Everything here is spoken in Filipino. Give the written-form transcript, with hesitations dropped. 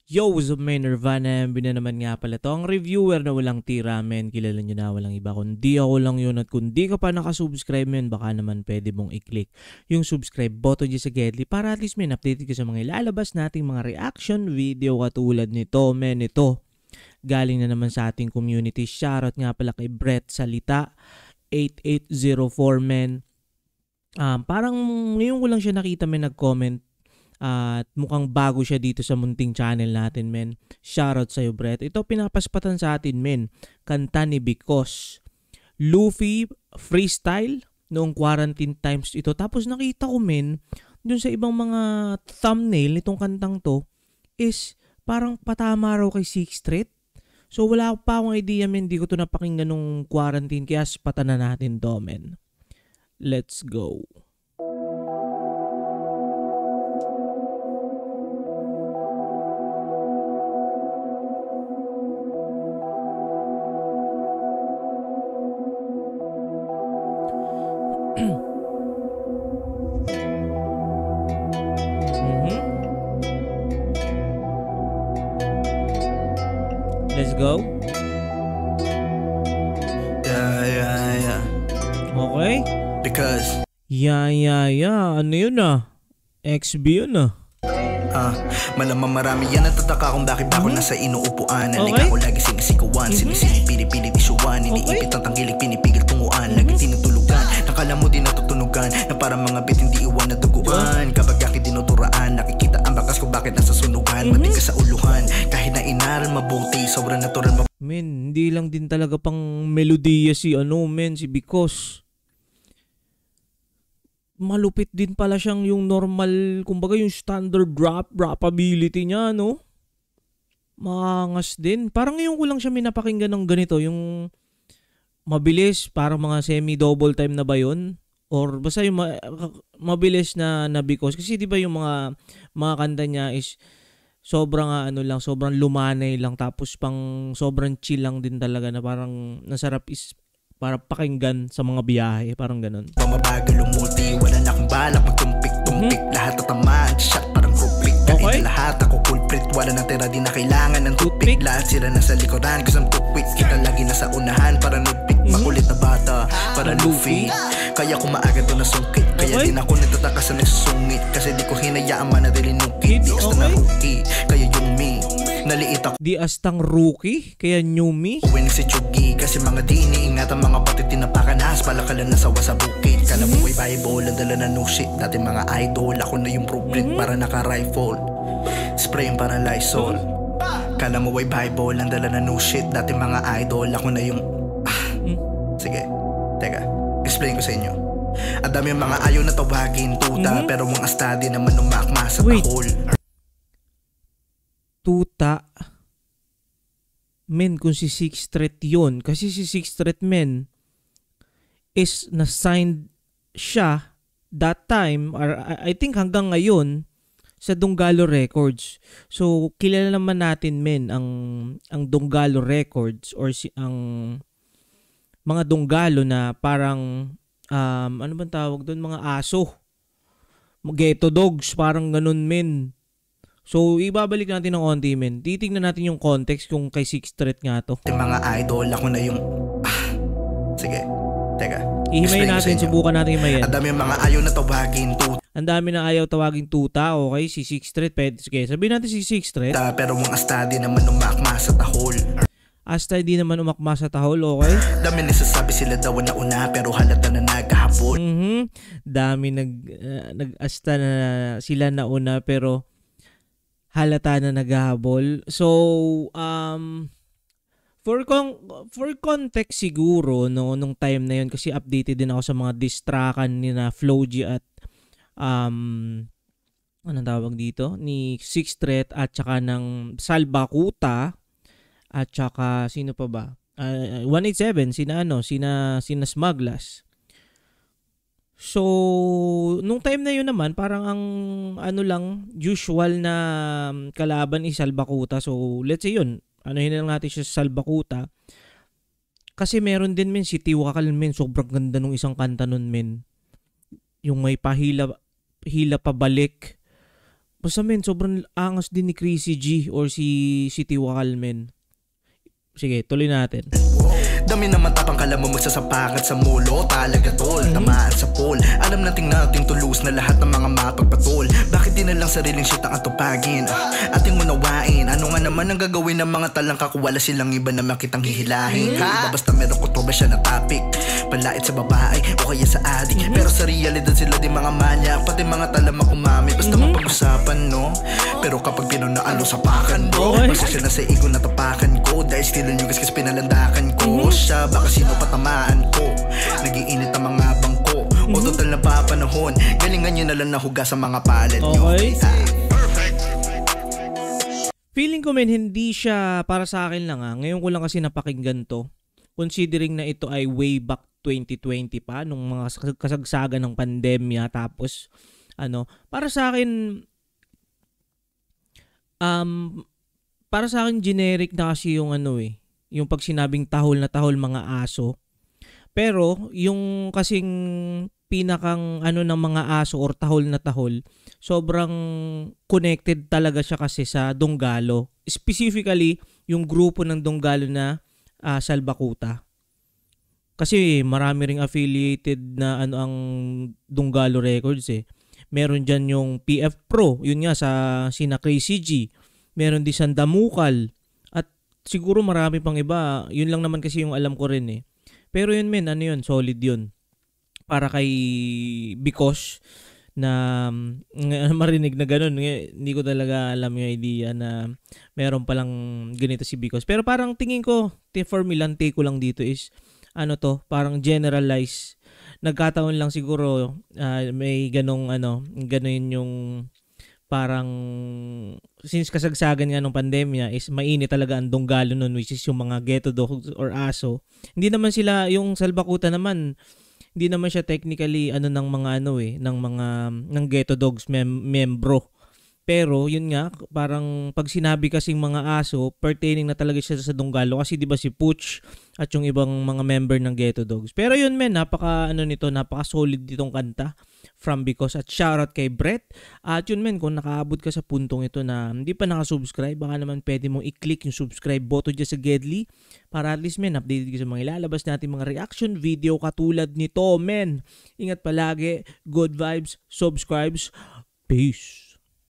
Yo, what's up men, Nirvana, MB na naman nga pala to. Ang reviewer na walang tira men, kilala nyo na walang iba. Kundi ako lang yun at kung di ka pa nakasubscribe men, baka naman pwede mong i-click yung subscribe button dyan sa Gedli para at least men, updated ka sa mga ilalabas nating mga reaction video katulad nito men. Ito, galing na naman sa ating community. Shoutout nga pala kay Brett Salita 8804 men. Parang ngayon ko lang siya nakita men nag-comment. At mukhang bago siya dito sa munting channel natin men. Shoutout sa'yo Brett. Ito pinapaspatan sa atin men. Kanta ni Because. Luffy freestyle noong quarantine times ito. Tapos nakita ko men, dun sa ibang mga thumbnail nitong kantang to is parang patama raw kay Sixth Street. So wala pa akong idea men. Di ko to napakinggan nung quarantine. Kaya spatan na natin to men. Let's go. Let's go. Yeah. Okay. Because Ano yun XB yun malamang marami yan natataka kung bakit ako nasa inuupuan. Okay. Ako lagi sinisikuan, sinisili, pili-pili, tisyuan. Iniipit ang tanggilig, pinipigil tunguan. Lagi tinutulugan, nakala mo din natutunugan na parang mga bit hindi iwan na tuguan. Kapag aking dinuduraan, nakikita ang bakas ko bakit nasa sunugan. Matigas sa uluhan, kahit na inaral mabuti, sobrang natural men, hindi lang din talaga pang melodiya si si Because. Malupit din pala siyang yung normal, kumbaga yung standard rapability niya, no? Maangas din. Parang ngayon ko lang siya minapakinggan ng ganito, yung mabilis, parang mga semi-double time na ba yun? Or basta yung mabilis na Because. Kasi di ba yung mga kanta niya is sobrang sobrang lumanay lang, tapos pang sobrang chill lang din talaga na parang nasarap is para pakinggan sa mga biyahe, parang ganun. Pamabagal umulti, wala na akong balak magtumpik-tumpik. Lahat tatamaan, shot parang rupik. Okay. Lahat ako culprit, wala na tira, di na kailangan ng toothpick. Lahat sila nasa likoran, kusang tukwik. Kita lagi nasa unahan, para nudpik. Makulit na bata, para Luffy. Kaya kumaaga to na sungkit. Kaya din ako natataka sa nagsusungit. Kasi di ko hinayaan manadali nukit. Di asta na rookie, kaya yung me. Naliit ako Di astang rookie, kaya new me. Uwing si Chugi, kasi mga di iniingat ang mga pati tinapakan. Has palakalan na sawa sa bukid. Kala mo ay Bible, dala na no shit. Dati mga idol, ako na yung blueprint para naka-rifle. Spray yung para Lysol. Kala mo ay Bible, ang dala na no shit. Dati mga idol, ako na yung Sige, teka, explain ko sa inyo. Ang dami yung mga ayaw na tawagin tuta, pero mga study naman umakma sa tahol. Tuta men, kung si Sixth Street yun, kasi si Sixth Street men is na-signed siya that time, or I think hanggang ngayon sa Donggalo Records. So kilala naman natin men ang Donggalo Records or ang mga Donggalo na parang ano bang tawag doon, mga aso, ghetto dogs, parang ganun men. So, ibabalik natin ng konti, men. Titignan natin yung context kung kay Sixth Street nga to. Mga idol, ako na yung sige, teka. Ihimayin natin, subukan natin himayin. Ang dami yung mga ayaw na tawagin tuta. Ang dami na ayaw tawagin tuta, okay? Si Sixth Street, pwede. Sige, sabihin natin si Sixth Street. Pero mga study naman umakma sa tahol. Asta di naman umakma sa tahol, okay? Dami nasasabi sila daw na una, pero halata na naghahabol. Dami nag-asta na sila na una, pero halata na naghahabol. So, for context siguro, no, nung time na yun, kasi updated din ako sa mga distrakan ni na Floji at anong tawag dito? Ni Sixth Street at saka ng Salbakuta at saka sino pa ba? 187, sina Smaglas. So, nung time na yun naman, parang ang usual na kalaban is Salbakuta. So, let's say yun, lang natin siya sa Salbakuta. Kasi meron din men si Tiwakal men, sobrang ganda nung isang kanta nun men. Yung may hila pabalik. Basta men, sobrang angas din ni Chrissy G or si Tiwakal men. Sige, tuloy natin. Dami naman tapang kala mo magsasapakat sa mulo. Talaga tol, tamaan sa pole. Alam nating tulus na lahat ng mga mapagpatol. Bakit di na lang sariling shit ang atupagin? Ating unawain, ano nga naman ang gagawin ng mga talangka kung wala silang iba na makitang hihilahin? Iba basta meron kontrobersya na topic, palait sa babae o kaya sa adik. Pero sa realidad sila di mga manyak, pati mga talamak umamit. Basta mapag-usapan no. Pero kapag pinunaan sa pakan bro, pasasya na sa ego na tapakan ko. Dahil still yung kasi pinalandakan ko siya, baka sino patamaan ko. Nagiinit ang mga bangko o total na papanahon. Galingan nyo na lang nahuga sa mga palad nyo. Feeling ko men, hindi siya para sa akin lang ngayon ko lang kasi napakinggan to. Considering na ito ay way back 2020 pa, nung mga kasagsagan ng pandemya. Tapos para sa akin generic na kasi yung yung pag sinabing tahol na tahol mga aso. Pero yung kasing pinakang ng mga aso or tahol na tahol, sobrang connected talaga siya kasi sa Donggalo. Specifically, yung grupo ng Donggalo na Salbakuta. Kasi marami ring affiliated na ang Donggalo Records eh. Meron dyan yung PF Pro, yun nga sa sina Crazy G. Meron din sa Damukal. Siguro marami pang iba. Yun lang naman kasi yung alam ko rin eh. Pero yun men, yun, solid yun. Para kay Because na marinig na ganun. Hindi ko talaga alam yung idea na meron palang ganito si Because. Pero parang tingin ko, for me lang, take ko lang dito is, parang generalize. Nagkataon lang siguro, may ganun yung parang since kasagsagan nga ng pandemya is mainit talaga ang Donggalo nun, which is yung mga ghetto dogs or aso. Hindi naman sila, yung Salbakuta naman, hindi naman siya technically ng mga ng ghetto dogs membro. Pero yun nga, parang pag sinabi kasing mga aso, pertaining na talaga siya sa Donggalo kasi 'di ba si Pooch at yung ibang mga member ng Ghetto Dogs. Pero yun men, napaka solid ditong kanta from Because at shoutout kay Brett. At yun men, kung nakaabot ka sa puntong ito na hindi pa nakasubscribe, baka naman pwede mong i-click yung subscribe button dyan sa Gedli para at least men, updated ka sa mga ilalabas natin mga reaction video katulad nito men. Ingat palagi, good vibes, subscribes, peace.